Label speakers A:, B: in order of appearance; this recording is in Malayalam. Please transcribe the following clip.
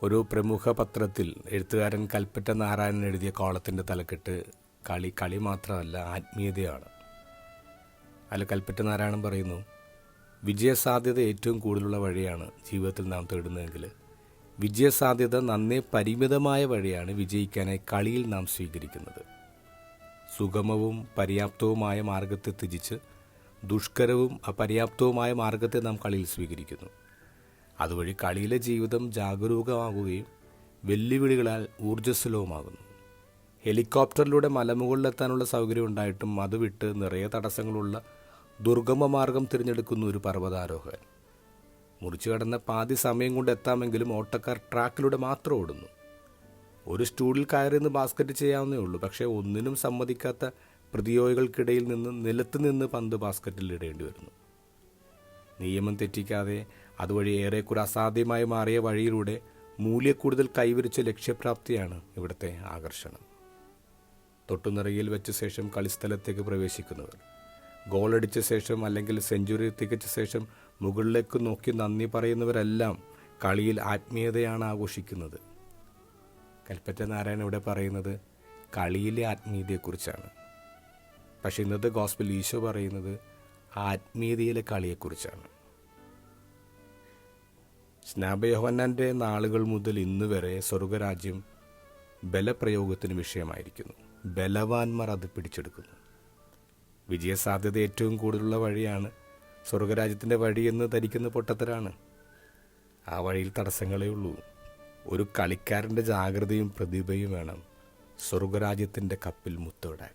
A: ഒരു പ്രമുഖ പത്രത്തിൽ എഴുത്തുകാരൻ കൽപ്പറ്റ നാരായണൻ എഴുതിയ കോളത്തിൻ്റെ തലക്കെട്ട് കളി മാത്രമല്ല ആത്മീയതയാണ്. അതിൽ കൽപ്പറ്റ നാരായണൻ പറയുന്നു, വിജയസാധ്യത ഏറ്റവും കൂടുതലുള്ള വഴിയാണ് ജീവിതത്തിൽ നാം തേടുന്നതെങ്കിൽ വിജയസാധ്യത നന്നേ പരിമിതമായ വഴിയാണ് വിജയിക്കാനായി കളിയിൽ നാം സ്വീകരിക്കുന്നത്. സുഗമവും പര്യാപ്തവുമായ മാർഗത്തെ ത്യജിച്ച് ദുഷ്കരവും അപര്യാപ്തവുമായ മാർഗത്തെ നാം കളിയിൽ സ്വീകരിക്കുന്നു. അതുവഴി കളിയിലെ ജീവിതം ജാഗരൂകമാകുകയും വെല്ലുവിളികളാൽ ഊർജ്ജസ്വലവുമാകുന്നു. ഹെലികോപ്റ്ററിലൂടെ മലമുകളിലെത്താനുള്ള സൗകര്യം ഉണ്ടായിട്ടും അത് വിട്ട് നിറയെ തടസ്സങ്ങളുള്ള ദുർഗമ മാർഗം തിരഞ്ഞെടുക്കുന്ന ഒരു പർവ്വതാരോഹകൻ. മുറിച്ചു കടന്ന പാതി സമയം കൊണ്ട് എത്താമെങ്കിലും ഓട്ടക്കാർ ട്രാക്കിലൂടെ മാത്രം ഓടുന്നു. ഒരു സ്റ്റൂളിൽ കയറിന്ന് ബാസ്ക്കറ്റ് ചെയ്യാവുന്നേ ഉള്ളൂ. പക്ഷേ ഒന്നിനും സമ്മതിക്കാത്ത പ്രതിയോഗികൾക്കിടയിൽ നിന്ന് നിലത്ത് നിന്ന് പന്ത് ബാസ്ക്കറ്റിൽ ഇടേണ്ടി വരുന്നു. നിയമം തെറ്റിക്കാതെ അതുവഴി ഏറെക്കുറെ അസാധ്യമായി മാറിയ വഴിയിലൂടെ മൂല്യക്കൂടുതൽ കൈവരിച്ച ലക്ഷ്യപ്രാപ്തിയാണ് ഇവിടുത്തെ ആകർഷണം. തൊട്ടുനിറയിൽ വെച്ച ശേഷം കളിസ്ഥലത്തേക്ക് പ്രവേശിക്കുന്നവർ, ഗോളടിച്ച ശേഷം അല്ലെങ്കിൽ സെഞ്ചുറി തികച്ച ശേഷം മുകളിലേക്ക് നോക്കി നന്ദി പറയുന്നവരെല്ലാം കളിയിൽ ആത്മീയതയാണ് ആഘോഷിക്കുന്നത്. കൽപ്പറ്റ നാരായണൻ ഇവിടെ പറയുന്നത് കളിയിലെ ആത്മീയതയെക്കുറിച്ചാണ്. പക്ഷേ ഇന്നത്തെ ഗോസ്പൽ ഈശോ പറയുന്നത് ആത്മീയതയിലെ കളിയെക്കുറിച്ചാണ്. സ്നാപക യോഹന്നാൻ്റെ നാളുകൾ മുതൽ ഇന്ന് വരെ സ്വർഗരാജ്യം ബലപ്രയോഗത്തിന് വിഷയമായിരിക്കുന്നു. ബലവാന്മാർ അത് പിടിച്ചെടുക്കുന്നു. വിജയസാധ്യത ഏറ്റവും കൂടുതലുള്ള വഴിയാണ് സ്വർഗരാജ്യത്തിൻ്റെ വഴിയെന്ന് ധരിക്കുന്ന പൊട്ടത്തരാണ്. ആ വഴിയിൽ തടസ്സങ്ങളേ ഉള്ളൂ. ഒരു കളിക്കാരൻ്റെ ജാഗ്രതയും പ്രതിഭയും വേണം സ്വർഗരാജ്യത്തിൻ്റെ കപ്പിൽ മുത്തമിടാൻ.